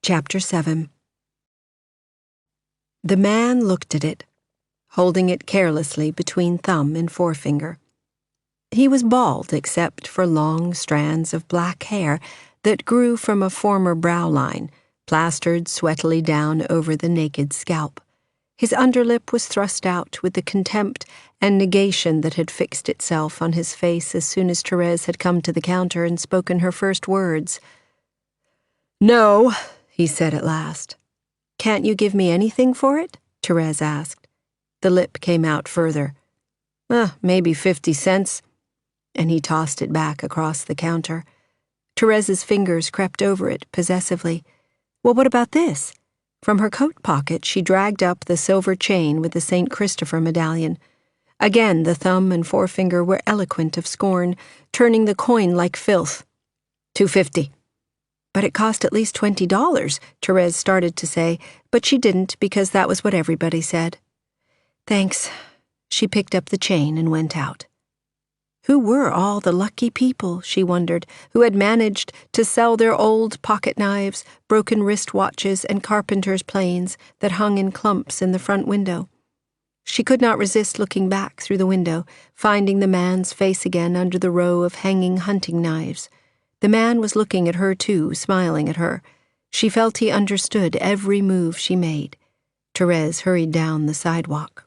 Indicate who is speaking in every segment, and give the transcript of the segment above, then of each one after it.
Speaker 1: Chapter 7. The man looked at it, holding it carelessly between thumb and forefinger. He was bald except for long strands of black hair that grew from a former brow line, plastered sweatily down over the naked scalp. His underlip was thrust out with the contempt and negation that had fixed itself on his face as soon as Therese had come to the counter and spoken her first words. "No," he said at last. "Can't you give me anything for it?" Therese asked. The lip came out further. Maybe 50 cents. And he tossed it back across the counter. Therese's fingers crept over it possessively. "Well, what about this?" From her coat pocket, she dragged up the silver chain with the St. Christopher medallion. Again, the thumb and forefinger were eloquent of scorn, turning the coin like filth. $2.50. "But it cost at least $20, Therese started to say, but she didn't because that was what everybody said. "Thanks." She picked up the chain and went out. Who were all the lucky people, she wondered, who had managed to sell their old pocket knives, broken wristwatches, and carpenter's planes that hung in clumps in the front window? She could not resist looking back through the window, finding the man's face again under the row of hanging hunting knives. The man was looking at her too, smiling at her. She felt he understood every move she made. Therese hurried down the sidewalk.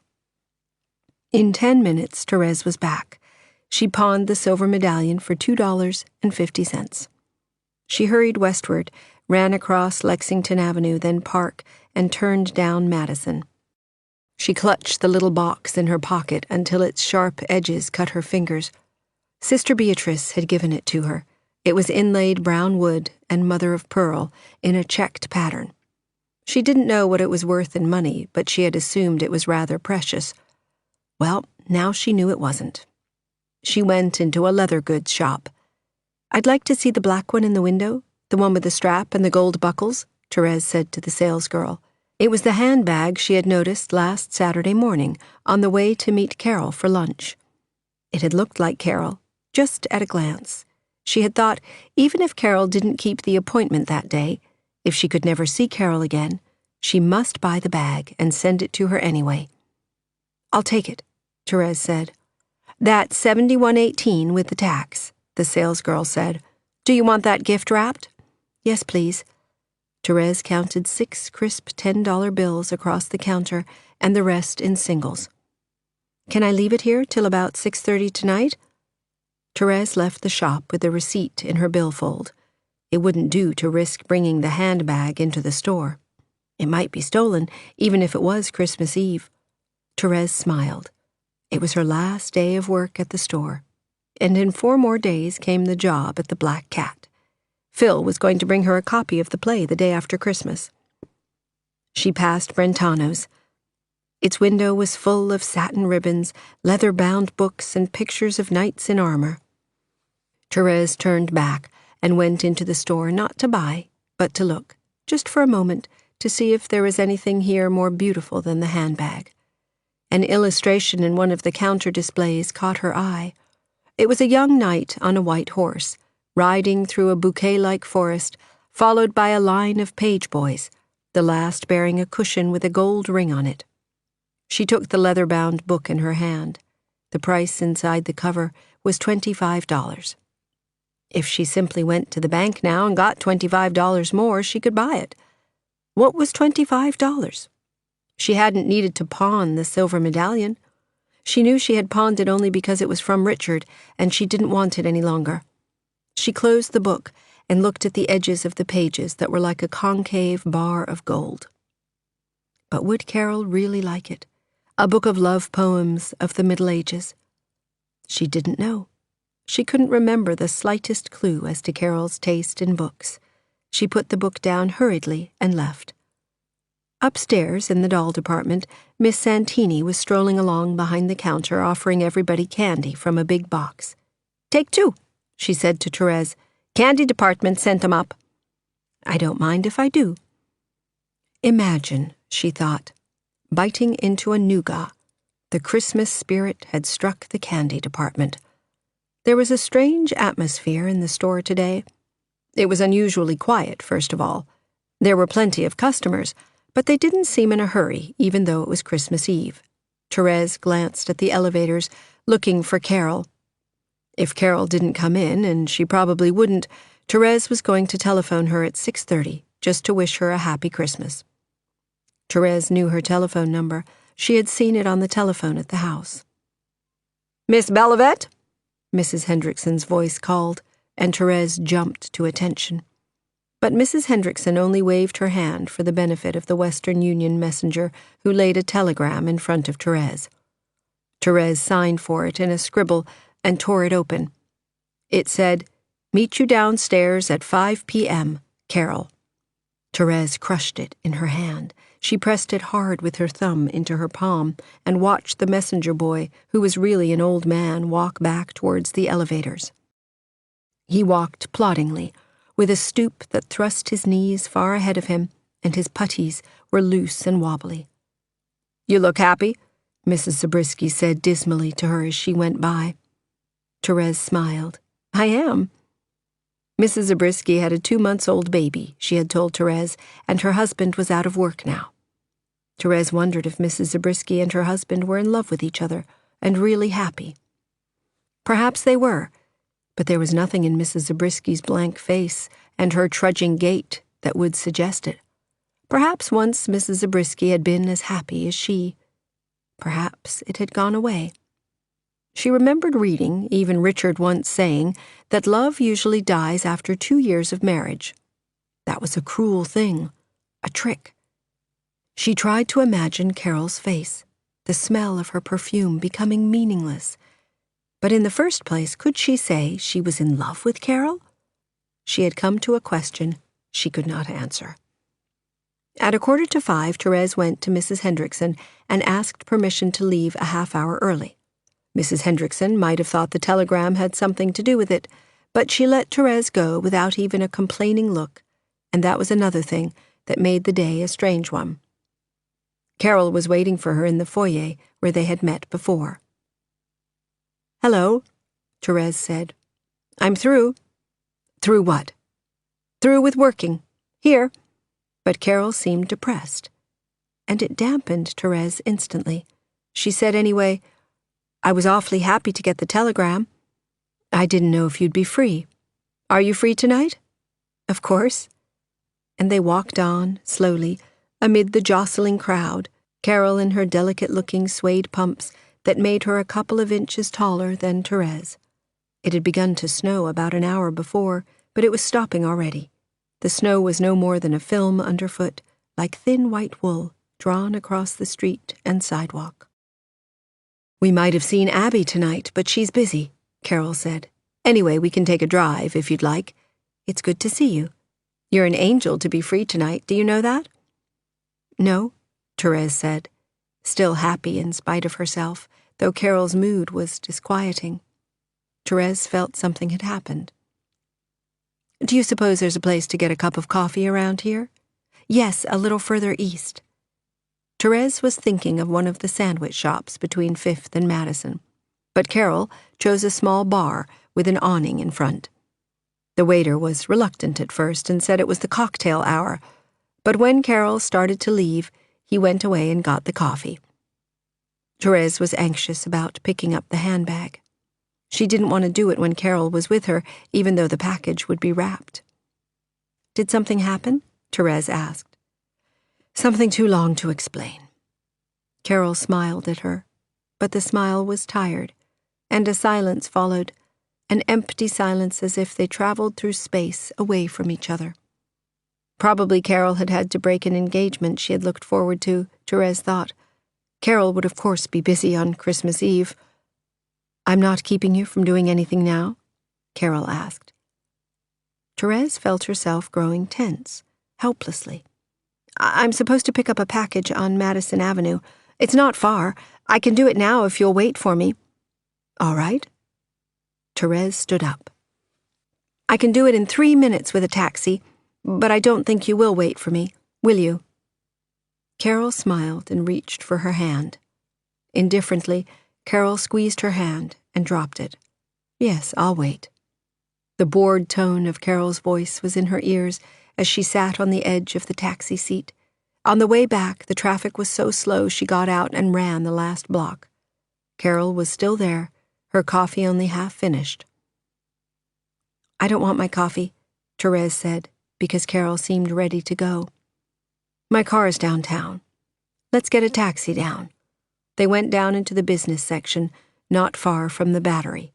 Speaker 1: In 10 minutes, Therese was back. She pawned the silver medallion for $2.50. She hurried westward, ran across Lexington Avenue, then Park, and turned down Madison. She clutched the little box in her pocket until its sharp edges cut her fingers. Sister Beatrice had given it to her. It was inlaid brown wood and mother of pearl in a checked pattern. She didn't know what it was worth in money, but she had assumed it was rather precious. Well, now she knew it wasn't. She went into a leather goods shop. "I'd like to see the black one in the window, the one with the strap and the gold buckles," Therese said to the salesgirl. It was the handbag she had noticed last Saturday morning on the way to meet Carol for lunch. It had looked like Carol, just at a glance. She had thought, even if Carol didn't keep the appointment that day, if she could never see Carol again, she must buy the bag and send it to her anyway. "I'll take it," Therese said. "That's $71.18 with the tax," the salesgirl said. "Do you want that gift wrapped?" "Yes, please." Therese counted 6 crisp $10 bills across the counter and the rest in singles. "Can I leave it here till about 6:30 tonight?" Therese left the shop with the receipt in her billfold. It wouldn't do to risk bringing the handbag into the store. It might be stolen, even if it was Christmas Eve. Therese smiled. It was her last day of work at the store, and in 4 more days came the job at the Black Cat. Phil was going to bring her a copy of the play the day after Christmas. She passed Brentano's. Its window was full of satin ribbons, leather-bound books, and pictures of knights in armor. Therese turned back and went into the store not to buy, but to look, just for a moment, to see if there was anything here more beautiful than the handbag. An illustration in one of the counter displays caught her eye. It was a young knight on a white horse, riding through a bouquet-like forest, followed by a line of page boys, the last bearing a cushion with a gold ring on it. She took the leather-bound book in her hand. The price inside the cover was $25. If she simply went to the bank now and got $25 more, she could buy it. What was $25? She hadn't needed to pawn the silver medallion. She knew she had pawned it only because it was from Richard, and she didn't want it any longer. She closed the book and looked at the edges of the pages that were like a concave bar of gold. But would Carol really like it? A book of love poems of the Middle Ages? She didn't know. She couldn't remember the slightest clue as to Carol's taste in books. She put the book down hurriedly and left. Upstairs, in the doll department, Miss Santini was strolling along behind the counter offering everybody candy from a big box. "Take 2, she said to Therese. "Candy department sent 'em up." "I don't mind if I do." Imagine, she thought, biting into a nougat. The Christmas spirit had struck the candy department. There was a strange atmosphere in the store today. It was unusually quiet, first of all. There were plenty of customers, but they didn't seem in a hurry, even though it was Christmas Eve. Therese glanced at the elevators, looking for Carol. If Carol didn't come in, and she probably wouldn't, Therese was going to telephone her at 6:30, just to wish her a happy Christmas. Therese knew her telephone number. She had seen it on the telephone at the house. "Miss Bellavette?" Mrs. Hendrickson's voice called, and Therese jumped to attention. But Mrs. Hendrickson only waved her hand for the benefit of the Western Union messenger who laid a telegram in front of Therese. Therese signed for it in a scribble and tore it open. It said, "Meet you downstairs at 5 p.m., Carol." Therese crushed it in her hand. She pressed it hard with her thumb into her palm and watched the messenger boy, who was really an old man, walk back towards the elevators. He walked ploddingly, with a stoop that thrust his knees far ahead of him, and his puttees were loose and wobbly. "You look happy," Mrs. Zabriskie said dismally to her as she went by. Therese smiled. "I am." Mrs. Zabriskie had a 2-month-old baby, she had told Therese, and her husband was out of work now. Therese wondered if Mrs. Zabriskie and her husband were in love with each other and really happy. Perhaps they were, but there was nothing in Mrs. Zabriskie's blank face and her trudging gait that would suggest it. Perhaps once Mrs. Zabriskie had been as happy as she. Perhaps it had gone away. She remembered reading, even Richard once saying, that love usually dies after 2 years of marriage. That was a cruel thing, a trick. She tried to imagine Carol's face, the smell of her perfume becoming meaningless. But in the first place, could she say she was in love with Carol? She had come to a question she could not answer. At 5:15, Therese went to Mrs. Hendrickson and asked permission to leave a half-hour early. Mrs. Hendrickson might have thought the telegram had something to do with it, but she let Therese go without even a complaining look, and that was another thing that made the day a strange one. Carol was waiting for her in the foyer where they had met before. "Hello," Therese said. "I'm through." "Through what?" "Through with working. Here." But Carol seemed depressed, and it dampened Therese instantly. She said anyway, "I was awfully happy to get the telegram. I didn't know if you'd be free. Are you free tonight?" "Of course." And they walked on, slowly, amid the jostling crowd, Carol in her delicate-looking suede pumps that made her a couple of inches taller than Therese. It had begun to snow about an hour before, but it was stopping already. The snow was no more than a film underfoot, like thin white wool drawn across the street and sidewalk. "We might have seen Abby tonight, but she's busy," Carol said. "Anyway, we can take a drive if you'd like. It's good to see you. You're an angel to be free tonight, do you know that?" "No," Therese said, still happy in spite of herself, though Carol's mood was disquieting. Therese felt something had happened. "Do you suppose there's a place to get a cup of coffee around here?" "Yes, a little further east." Therese was thinking of one of the sandwich shops between 5th and Madison, but Carol chose a small bar with an awning in front. The waiter was reluctant at first and said it was the cocktail hour, but when Carol started to leave, he went away and got the coffee. Therese was anxious about picking up the handbag. She didn't want to do it when Carol was with her, even though the package would be wrapped. "Did something happen?" Therese asked. "Something too long to explain." Carol smiled at her, but the smile was tired, and a silence followed, an empty silence as if they traveled through space away from each other. Probably Carol had had to break an engagement she had looked forward to, Therese thought. Carol would of course be busy on Christmas Eve. "I'm not keeping you from doing anything now?" Carol asked. Therese felt herself growing tense, helplessly. "I'm supposed to pick up a package on Madison Avenue. It's not far. I can do it now if you'll wait for me." "All right." Therese stood up. "I can do it in 3 minutes with a taxi, but I don't think you will wait for me, will you?" Carol smiled and reached for her hand. Indifferently, Carol squeezed her hand and dropped it. "Yes, I'll wait." The bored tone of Carol's voice was in her ears, as she sat on the edge of the taxi seat. On the way back, the traffic was so slow she got out and ran the last block. Carol was still there, her coffee only half finished. "I don't want my coffee," Therese said, because Carol seemed ready to go. "My car's downtown. Let's get a taxi down." They went down into the business section, not far from the Battery.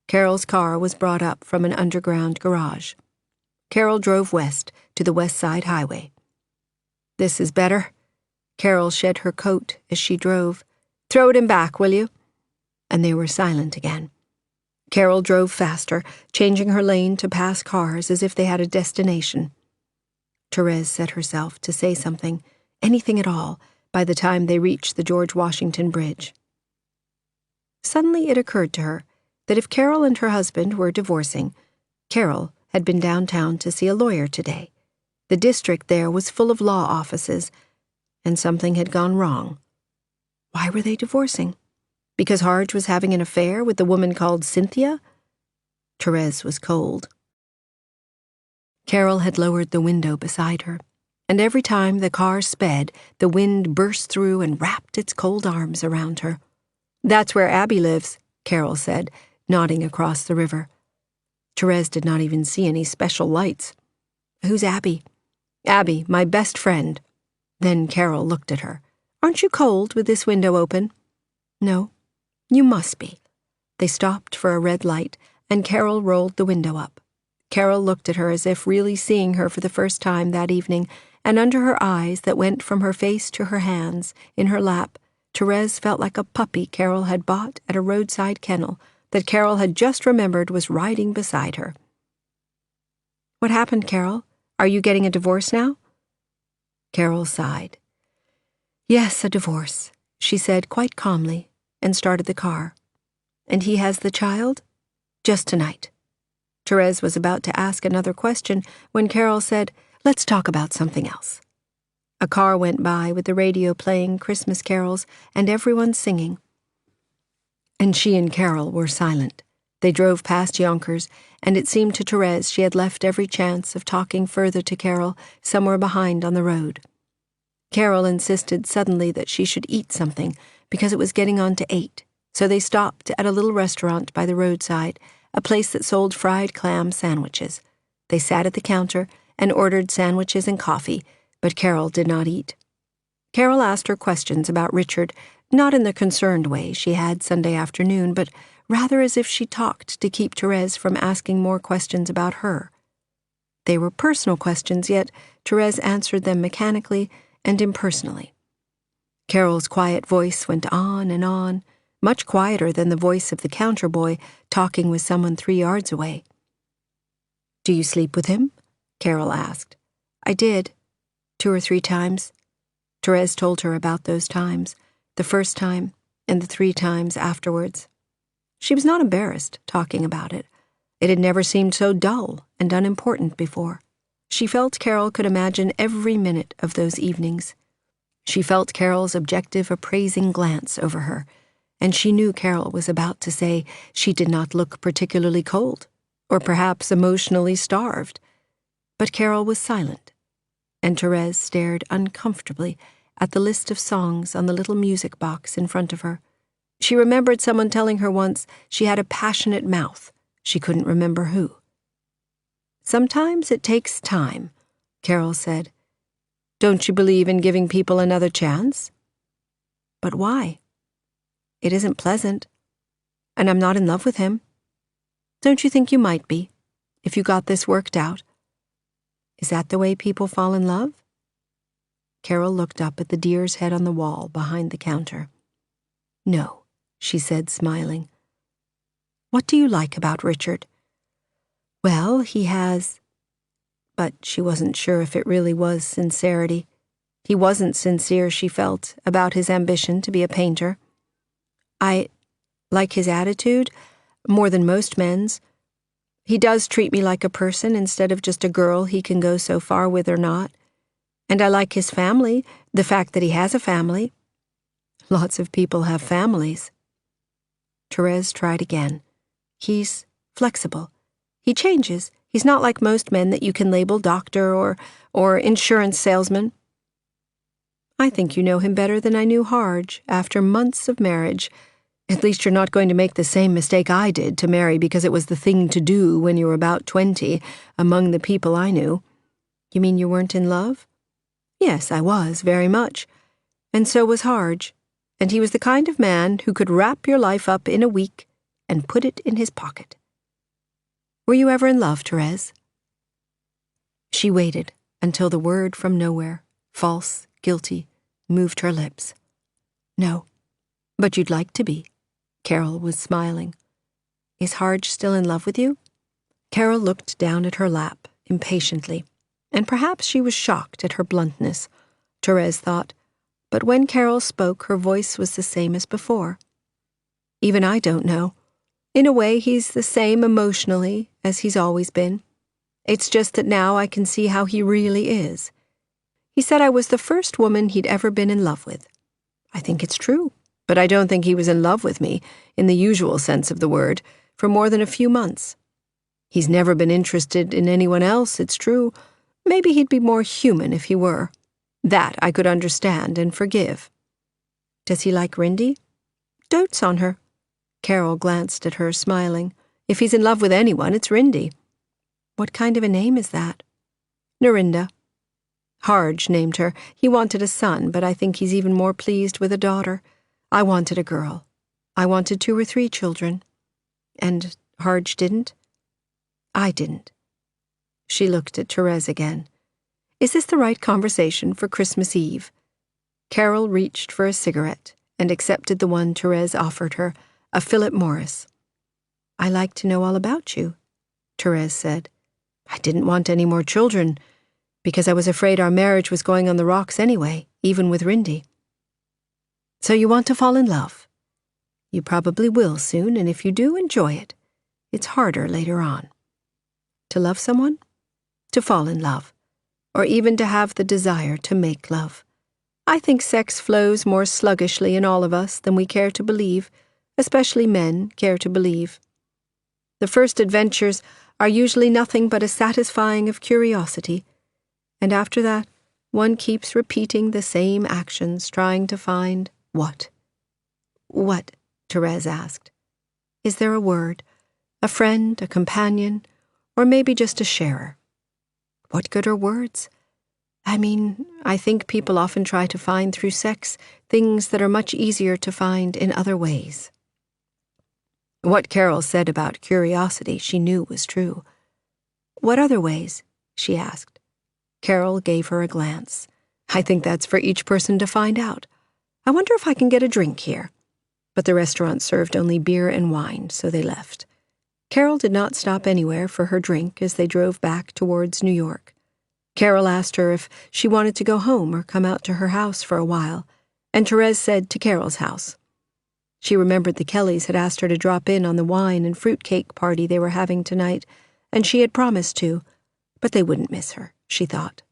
Speaker 1: Carol's car was brought up from an underground garage. Carol drove west to the West Side Highway. "This is better." Carol shed her coat as she drove. "Throw it in back, will you?" And they were silent again. Carol drove faster, changing her lane to pass cars as if they had a destination. Therese set herself to say something, anything at all, by the time they reached the George Washington Bridge. Suddenly it occurred to her that if Carol and her husband were divorcing, Carol had been downtown to see a lawyer today. The district there was full of law offices, and something had gone wrong. Why were they divorcing? Because Harge was having an affair with the woman called Cynthia? Therese was cold. Carol had lowered the window beside her, and every time the car sped, the wind burst through and wrapped its cold arms around her. "That's where Abby lives," Carol said, nodding across the river. Therese did not even see any special lights. "Who's Abby?" "Abby, my best friend." Then Carol looked at her. "Aren't you cold with this window open?" "No." "You must be." They stopped for a red light, and Carol rolled the window up. Carol looked at her as if really seeing her for the first time that evening, and under her eyes that went from her face to her hands, in her lap, Therese felt like a puppy Carol had bought at a roadside kennel that Carol had just remembered was riding beside her. "What happened, Carol? Are you getting a divorce now?" Carol sighed. "Yes, a divorce," she said quite calmly, and started the car. "And he has the child?" "Just tonight." Therese was about to ask another question when Carol said, "Let's talk about something else." A car went by with the radio playing Christmas carols and everyone singing. And she and Carol were silent. They drove past Yonkers, and it seemed to Therese she had left every chance of talking further to Carol somewhere behind on the road. Carol insisted suddenly that she should eat something because it was getting on to 8, so they stopped at a little restaurant by the roadside, a place that sold fried clam sandwiches. They sat at the counter and ordered sandwiches and coffee, but Carol did not eat. Carol asked her questions about Richard, not in the concerned way she had Sunday afternoon, but rather as if she talked to keep Therese from asking more questions about her. They were personal questions, yet Therese answered them mechanically and impersonally. Carol's quiet voice went on, much quieter than the voice of the counter boy talking with someone 3 yards away. "Do you sleep with him?" Carol asked. "I did, 2 or 3 times." Therese told her about those times, the first time and the 3 times afterwards. She was not embarrassed talking about it. It had never seemed so dull and unimportant before. She felt Carol could imagine every minute of those evenings. She felt Carol's objective, appraising glance over her, and she knew Carol was about to say she did not look particularly cold, or perhaps emotionally starved. But Carol was silent, and Therese stared uncomfortably at the list of songs on the little music box in front of her. She remembered someone telling her once she had a passionate mouth. She couldn't remember who. "Sometimes it takes time," Carol said. "Don't you believe in giving people another chance?" "But why?" "It isn't pleasant. And I'm not in love with him. Don't you think you might be, if you got this worked out?" "Is that the way people fall in love?" Carol looked up at the deer's head on the wall behind the counter. "No," she said, smiling. "What do you like about Richard?" "Well, he has—" But she wasn't sure if it really was sincerity. He wasn't sincere, she felt, about his ambition to be a painter. "I like his attitude, more than most men's. He does treat me like a person instead of just a girl he can go so far with or not. And I like his family, the fact that he has a family. Lots of people have families." Therese tried again. "He's flexible. He changes. He's not like most men that you can label doctor or insurance salesman. I think you know him better than I knew Harge after months of marriage. At least you're not going to make the same mistake I did to marry because it was the thing to do when you were about 20 among the people I knew. You mean you weren't in love? Yes, I was, very much. And so was Harge. And he was the kind of man who could wrap your life up in a week and put it in his pocket. Were you ever in love, Therese? She waited until the word from nowhere, false, guilty, moved her lips. No, but you'd like to be. Carol was smiling. Is Harge still in love with you? Carol looked down at her lap, impatiently, and perhaps she was shocked at her bluntness, Therese thought, but when Carol spoke, her voice was the same as before. Even I don't know. In a way, he's the same emotionally as he's always been. It's just that now I can see how he really is. He said I was the first woman he'd ever been in love with. I think it's true, but I don't think he was in love with me, in the usual sense of the word, for more than a few months. He's never been interested in anyone else, it's true. Maybe he'd be more human if he were. That I could understand and forgive. Does he like Rindy? Dotes on her. Carol glanced at her, smiling. If he's in love with anyone, it's Rindy. What kind of a name is that? Narinda. Harge named her. He wanted a son, but I think he's even more pleased with a daughter. I wanted a girl. I wanted 2 or 3 children. And Harge didn't? I didn't. She looked at Therese again. Is this the right conversation for Christmas Eve? Carol reached for a cigarette and accepted the one Therese offered her, a Philip Morris. I like to know all about you, Therese said. I didn't want any more children, because I was afraid our marriage was going on the rocks anyway, even with Rindy. So you want to fall in love? You probably will soon, and if you do, enjoy it. It's harder later on. To love someone? To fall in love. Or even to have the desire to make love. I think sex flows more sluggishly in all of us than we care to believe, especially men care to believe. The first adventures are usually nothing but a satisfying of curiosity, and after that, one keeps repeating the same actions, trying to find what? What? Therese asked. Is there a word, a friend, a companion, or maybe just a sharer? What good are words? I mean, I think people often try to find through sex things that are much easier to find in other ways. What Carol said about curiosity she knew was true. What other ways? She asked. Carol gave her a glance. I think that's for each person to find out. I wonder if I can get a drink here. But the restaurant served only beer and wine, so they left. Carol did not stop anywhere for her drink as they drove back towards New York. Carol asked her if she wanted to go home or come out to her house for a while, and Therese said to Carol's house. She remembered the Kellys had asked her to drop in on the wine and fruitcake party they were having tonight, and she had promised to, but they wouldn't miss her, she thought.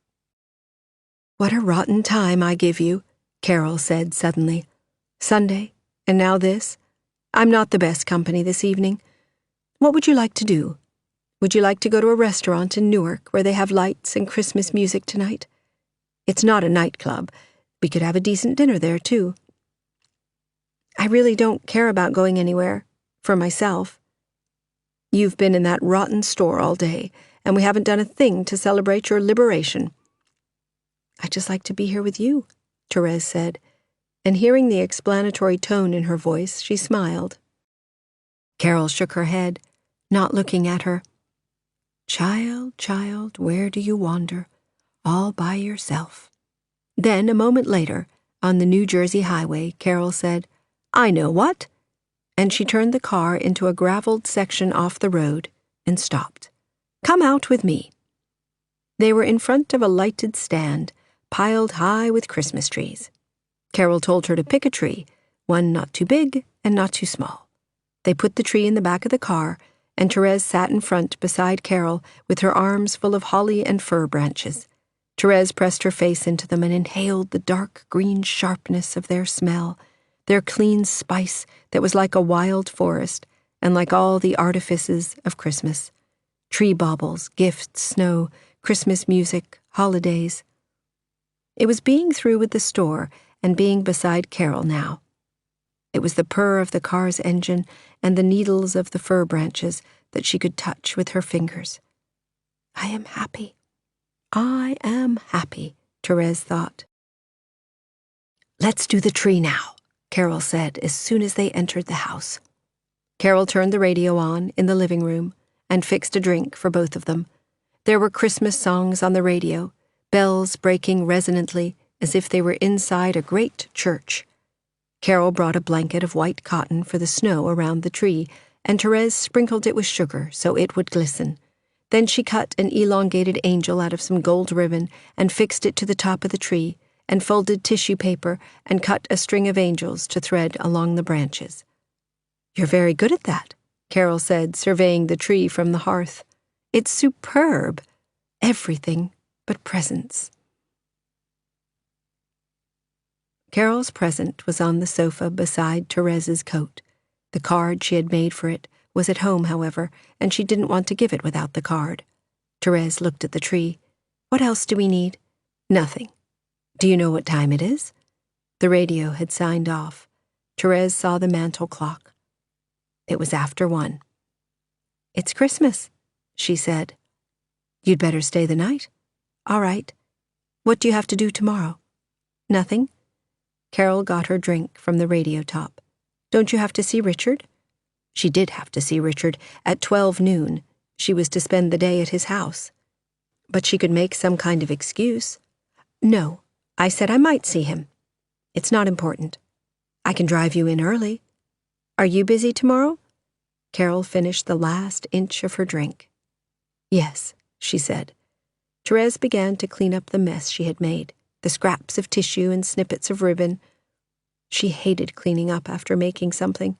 Speaker 1: What a rotten time I give you, Carol said suddenly. Sunday, and now this. I'm not the best company this evening. What would you like to do? Would you like to go to a restaurant in Newark where they have lights and Christmas music tonight? It's not a nightclub. We could have a decent dinner there, too. I really don't care about going anywhere, for myself. You've been in that rotten store all day, and we haven't done a thing to celebrate your liberation. I'd just like to be here with you, Therese said, and hearing the explanatory tone in her voice, she smiled. Carol shook her head, not looking at her. Child, child, where do you wander? All by yourself. Then, a moment later, on the New Jersey highway, Carol said, I know what, and she turned the car into a graveled section off the road and stopped. Come out with me. They were in front of a lighted stand, piled high with Christmas trees. Carol told her to pick a tree, one not too big and not too small. They put the tree in the back of the car, and Therese sat in front beside Carol with her arms full of holly and fir branches. Therese pressed her face into them and inhaled the dark green sharpness of their smell, their clean spice that was like a wild forest and like all the artifices of Christmas. Tree baubles, gifts, snow, Christmas music, holidays. It was being through with the store and being beside Carol now. It was the purr of the car's engine and the needles of the fir branches that she could touch with her fingers. I am happy. I am happy, Therese thought. Let's do the tree now, Carol said as soon as they entered the house. Carol turned the radio on in the living room and fixed a drink for both of them. There were Christmas songs on the radio, bells breaking resonantly as if they were inside a great church. Carol brought a blanket of white cotton for the snow around the tree, and Therese sprinkled it with sugar so it would glisten. Then she cut an elongated angel out of some gold ribbon and fixed it to the top of the tree, and folded tissue paper and cut a string of angels to thread along the branches. You're very good at that, Carol said, surveying the tree from the hearth. It's superb. Everything but presents. Carol's present was on the sofa beside Therese's coat. The card she had made for it was at home, however, and she didn't want to give it without the card. Therese looked at the tree. What else do we need? Nothing. Do you know what time it is? The radio had signed off. Therese saw the mantel clock. It was after 1. It's Christmas, she said. You'd better stay the night. All right. What do you have to do tomorrow? Nothing. Carol got her drink from the radio top. Don't you have to see Richard? She did have to see Richard at 12 noon. She was to spend the day at his house. But she could make some kind of excuse. No, I said I might see him. It's not important. I can drive you in early. Are you busy tomorrow? Carol finished the last inch of her drink. Yes, she said. Therese began to clean up the mess she had made, the scraps of tissue and snippets of ribbon. She hated cleaning up after making something.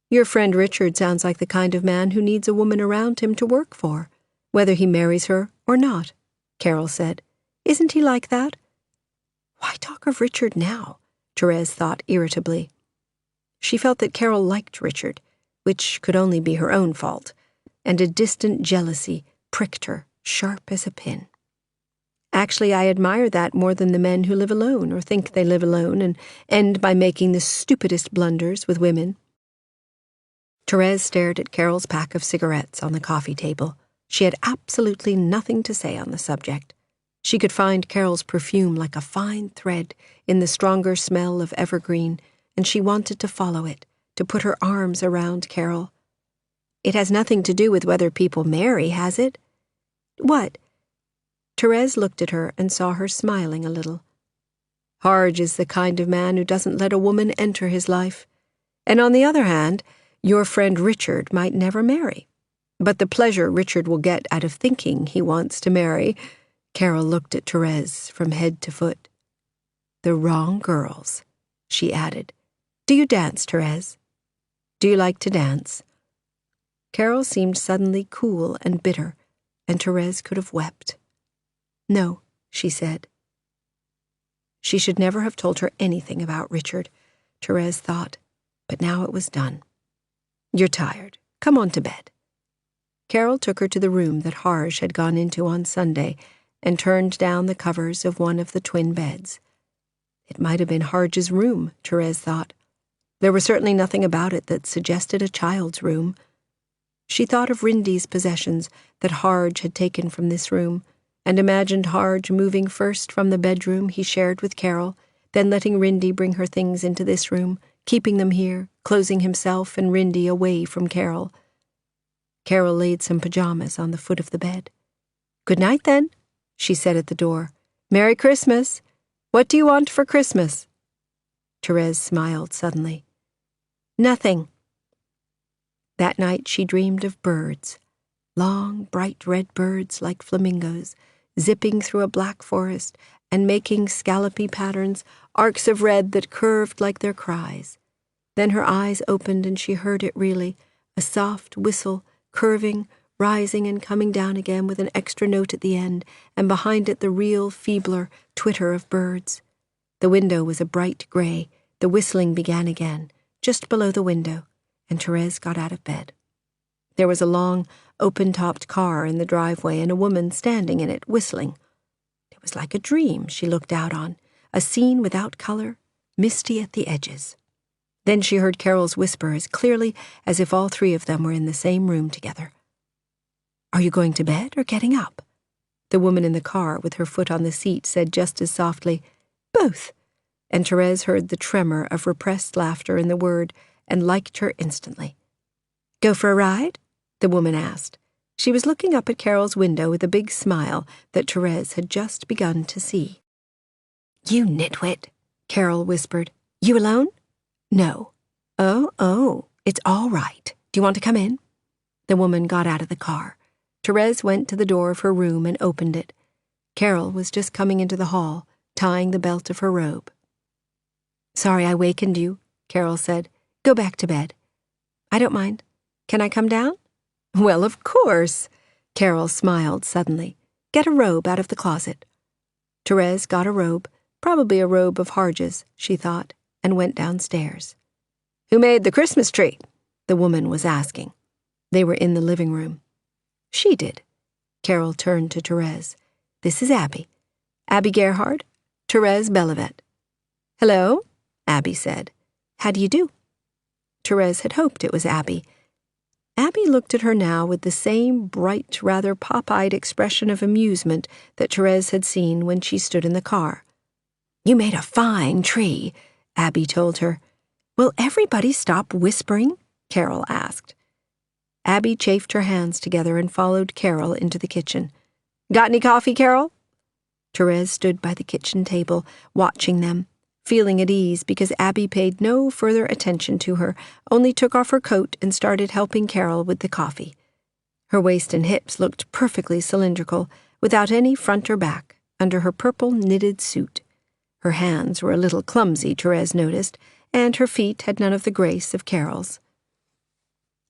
Speaker 1: Your friend Richard sounds like the kind of man who needs a woman around him to work for, whether he marries her or not, Carol said. Isn't he like that? Why talk of Richard now? Therese thought irritably. She felt that Carol liked Richard, which could only be her own fault, and a distant jealousy pricked her, sharp as a pin. Actually, I admire that more than the men who live alone or think they live alone and end by making the stupidest blunders with women. Therese stared at Carol's pack of cigarettes on the coffee table. She had absolutely nothing to say on the subject. She could find Carol's perfume like a fine thread in the stronger smell of evergreen, and she wanted to follow it, to put her arms around Carol. It has nothing to do with whether people marry, has it? What? Therese looked at her and saw her smiling a little. Harge is the kind of man who doesn't let a woman enter his life. And on the other hand, your friend Richard might never marry. But the pleasure Richard will get out of thinking he wants to marry... Carol looked at Therese from head to foot. The wrong girls, she added. Do you dance, Therese? Do you like to dance? Carol seemed suddenly cool and bitter, and Therese could have wept. No, she said. She should never have told her anything about Richard, Therese thought, but now it was done. You're tired. Come on to bed. Carol took her to the room that Harge had gone into on Sunday and turned down the covers of one of the twin beds. It might have been Harge's room, Therese thought. There was certainly nothing about it that suggested a child's room. She thought of Rindy's possessions that Harge had taken from this room, and imagined Harge moving first from the bedroom he shared with Carol, then letting Rindy bring her things into this room, keeping them here, closing himself and Rindy away from Carol. Carol laid some pajamas on the foot of the bed. Good night, then, she said at the door. Merry Christmas. What do you want for Christmas? Therese smiled suddenly. Nothing. That night she dreamed of birds, long, bright red birds like flamingos, zipping through a black forest and making scallopy patterns, arcs of red that curved like their cries. Then her eyes opened and she heard it really, a soft whistle, curving, rising and coming down again with an extra note at the end, and behind it the real, feebler twitter of birds. The window was a bright gray. The whistling began again, just below the window, and Therese got out of bed. There was a long, open-topped car in the driveway and a woman standing in it, whistling. It was like a dream she looked out on, a scene without color, misty at the edges. Then she heard Carol's whisper as clearly as if all three of them were in the same room together. "Are you going to bed or getting up?" The woman in the car, with her foot on the seat, said just as softly, "Both," and Therese heard the tremor of repressed laughter in the word and liked her instantly. "Go for a ride?" the woman asked. She was looking up at Carol's window with a big smile that Therese had just begun to see. "You nitwit," Carol whispered. "You alone?" "No." Oh, it's all right. Do you want to come in?" The woman got out of the car. Therese went to the door of her room and opened it. Carol was just coming into the hall, tying the belt of her robe. "Sorry I wakened you," Carol said. "Go back to bed." "I don't mind. Can I come down?" "Well, of course." Carol smiled suddenly. "Get a robe out of the closet." Therese got a robe, probably a robe of Harge's, she thought, and went downstairs. "Who made the Christmas tree?" the woman was asking. They were in the living room. "She did." Carol turned to Therese. "This is Abby. Abby Gerhard, Therese Bellevet." "Hello," Abby said. "How do you do?" Therese had hoped it was Abby. Abby looked at her now with the same bright, rather pop-eyed expression of amusement that Therese had seen when she stood in the car. "You made a fine tree," Abby told her. "Will everybody stop whispering?" Carol asked. Abby chafed her hands together and followed Carol into the kitchen. "Got any coffee, Carol?" Therese stood by the kitchen table, watching them, feeling at ease because Abby paid no further attention to her, only took off her coat and started helping Carol with the coffee. Her waist and hips looked perfectly cylindrical, without any front or back, under her purple knitted suit. Her hands were a little clumsy, Therese noticed, and her feet had none of the grace of Carol's.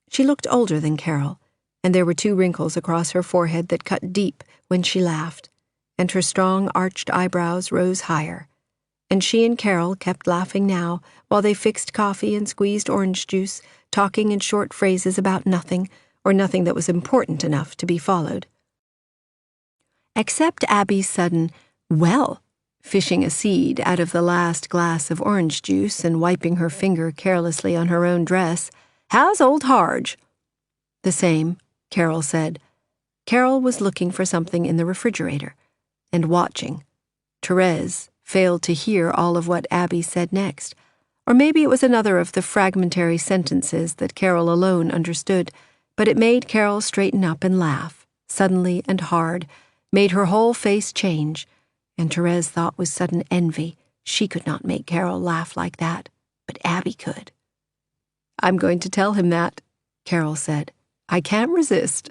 Speaker 1: She looked older than Carol, and there were 2 wrinkles across her forehead that cut deep when she laughed, and her strong arched eyebrows rose higher. And she and Carol kept laughing now while they fixed coffee and squeezed orange juice, talking in short phrases about nothing, or nothing that was important enough to be followed. Except Abby's sudden, "Well," fishing a seed out of the last glass of orange juice and wiping her finger carelessly on her own dress. "How's old Harge?" "The same," Carol said. Carol was looking for something in the refrigerator, and watching. Therese failed to hear all of what Abby said next, or maybe it was another of the fragmentary sentences that Carol alone understood, but it made Carol straighten up and laugh, suddenly and hard, made her whole face change, and Therese thought with sudden envy she could not make Carol laugh like that, but Abby could. "I'm going to tell him that," Carol said. "I can't resist."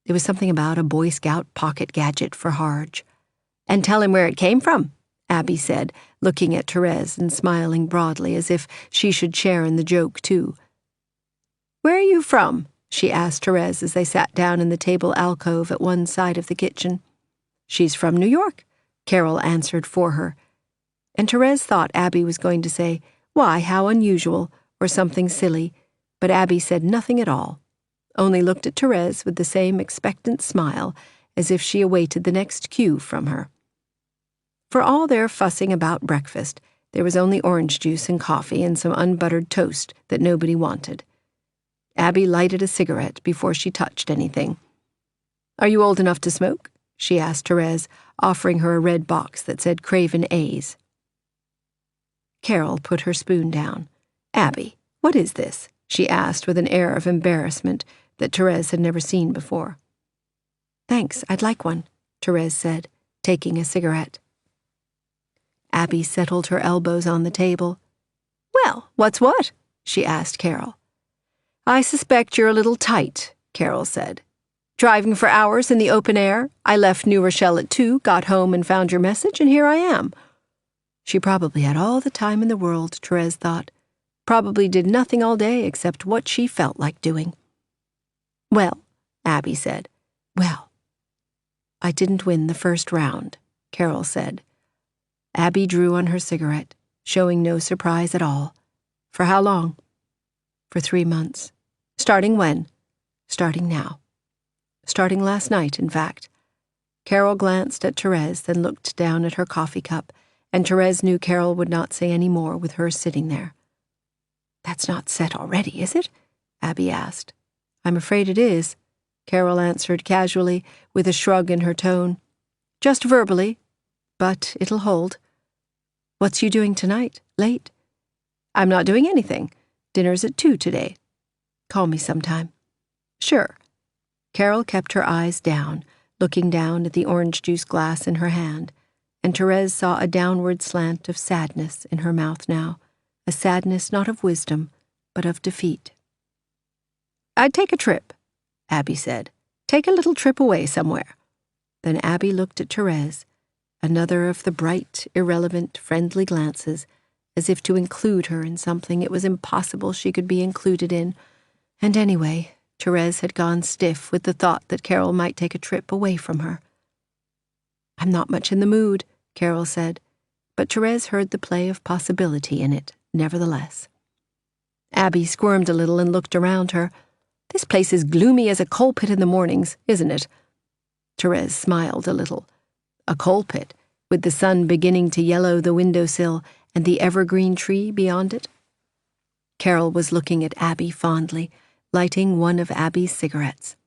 Speaker 1: There was something about a Boy Scout pocket gadget for Harge. "And tell him where it came from," Abby said, looking at Therese and smiling broadly as if she should share in the joke, too. "Where are you from?" she asked Therese as they sat down in the table alcove at one side of the kitchen. "She's from New York," Carol answered for her. And Therese thought Abby was going to say, "Why, how unusual," or something silly, but Abby said nothing at all, only looked at Therese with the same expectant smile as if she awaited the next cue from her. For all their fussing about breakfast, there was only orange juice and coffee and some unbuttered toast that nobody wanted. Abby lighted a cigarette before she touched anything. "Are you old enough to smoke?" she asked Therese, offering her a red box that said Craven A's. Carol put her spoon down. "Abby, what is this?" she asked with an air of embarrassment that Therese had never seen before. "Thanks, I'd like one," Therese said, taking a cigarette. Abby settled her elbows on the table. "Well, what's what?" she asked Carol. "I suspect you're a little tight," Carol said. "Driving for hours in the open air. I left New Rochelle at 2, got home and found your message, and here I am." She probably had all the time in the world, Therese thought. Probably did nothing all day except what she felt like doing. "Well," Abby said. "Well." "I didn't win the first round," Carol said. Abby drew on her cigarette, showing no surprise at all. "For how long?" "For 3 months." "Starting when?" "Starting now." starting last night, in fact. Carol glanced at Therese, then looked down at her coffee cup, and Therese knew Carol would not say any more with her sitting there. "That's not set already, is it?" Abby asked. "I'm afraid it is," Carol answered casually, with a shrug in her tone. "Just verbally, but it'll hold." "What's you doing tonight? Late?" "I'm not doing anything. Dinner's at 2 today. Call me sometime." "Sure." Carol kept her eyes down, looking down at the orange juice glass in her hand, and Therese saw a downward slant of sadness in her mouth now, a sadness not of wisdom, but of defeat. "I'd take a trip," Abby said. "Take a little trip away somewhere." Then Abby looked at Therese, another of the bright, irrelevant, friendly glances, as if to include her in something it was impossible she could be included in. And anyway, Therese had gone stiff with the thought that Carol might take a trip away from her. "I'm not much in the mood," Carol said, but Therese heard the play of possibility in it, nevertheless. Abby squirmed a little and looked around her. "This place is gloomy as a coal pit in the mornings, isn't it?" Therese smiled a little. A coal pit, with the sun beginning to yellow the windowsill and the evergreen tree beyond it? Carol was looking at Abby fondly, lighting one of Abby's cigarettes.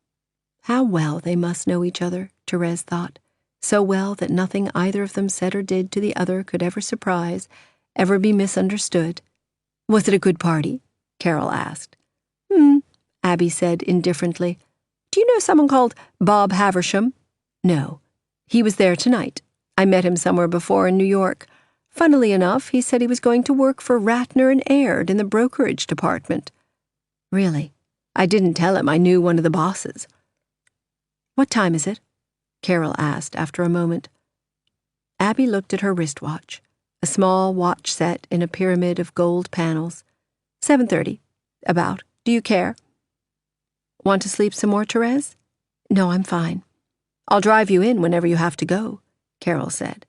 Speaker 1: How well they must know each other, Therese thought, so well that nothing either of them said or did to the other could ever surprise, ever be misunderstood. "Was it a good party?" Carol asked. Abby said indifferently. "Do you know someone called Bob Haversham?" "No. He was there tonight. I met him somewhere before in New York. Funnily enough, he said he was going to work for Ratner and Aird in the brokerage department." "Really? I didn't tell him I knew one of the bosses." "What time is it?" Carol asked after a moment. Abby looked at her wristwatch, a small watch set in a pyramid of gold panels. 7:30, about. Do you care?" "Want to sleep some more, Therese?" "No, I'm fine." "I'll drive you in whenever you have to go," Carol said.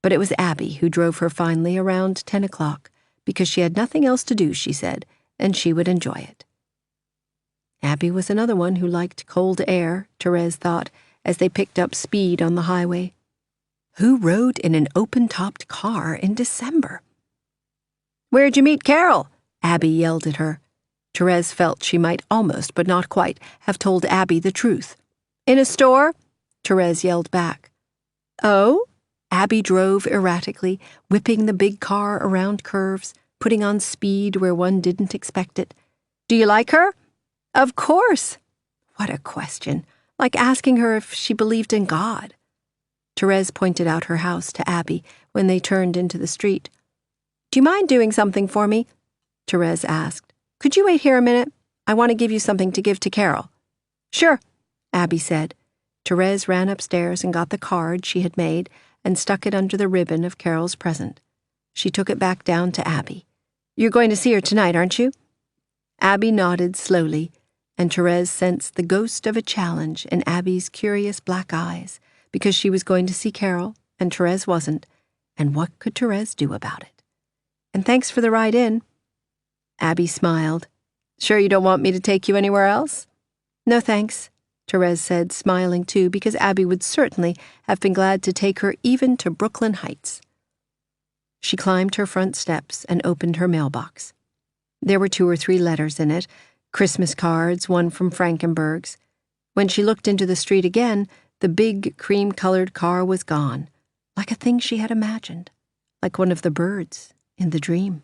Speaker 1: But it was Abby who drove her finally around 10 o'clock, because she had nothing else to do, she said, and she would enjoy it. Abby was another one who liked cold air, Therese thought, as they picked up speed on the highway. Who rode in an open-topped car in December? "Where'd you meet Carol?" Abby yelled at her. Therese felt she might almost, but not quite, have told Abby the truth. "In a store?" Therese yelled back. "Oh?" Abby drove erratically, whipping the big car around curves, putting on speed where one didn't expect it. "Do you like her?" "Of course." What a question, like asking her if she believed in God. Therese pointed out her house to Abby when they turned into the street. "Do you mind doing something for me?" Therese asked. "Could you wait here a minute? I want to give you something to give to Carol." "Sure," Abby said. Therese ran upstairs and got the card she had made and stuck it under the ribbon of Carol's present. She took it back down to Abby. "You're going to see her tonight, aren't you?" Abby nodded slowly, and Therese sensed the ghost of a challenge in Abby's curious black eyes, because she was going to see Carol, and Therese wasn't, and what could Therese do about it? "And thanks for the ride in." Abby smiled. "Sure you don't want me to take you anywhere else?" "No, thanks," Therese said, smiling too, because Abby would certainly have been glad to take her even to Brooklyn Heights. She climbed her front steps and opened her mailbox. There were 2 or 3 letters in it, Christmas cards, one from Frankenberg's. When she looked into the street again, the big cream-colored car was gone, like a thing she had imagined, like one of the birds in the dream.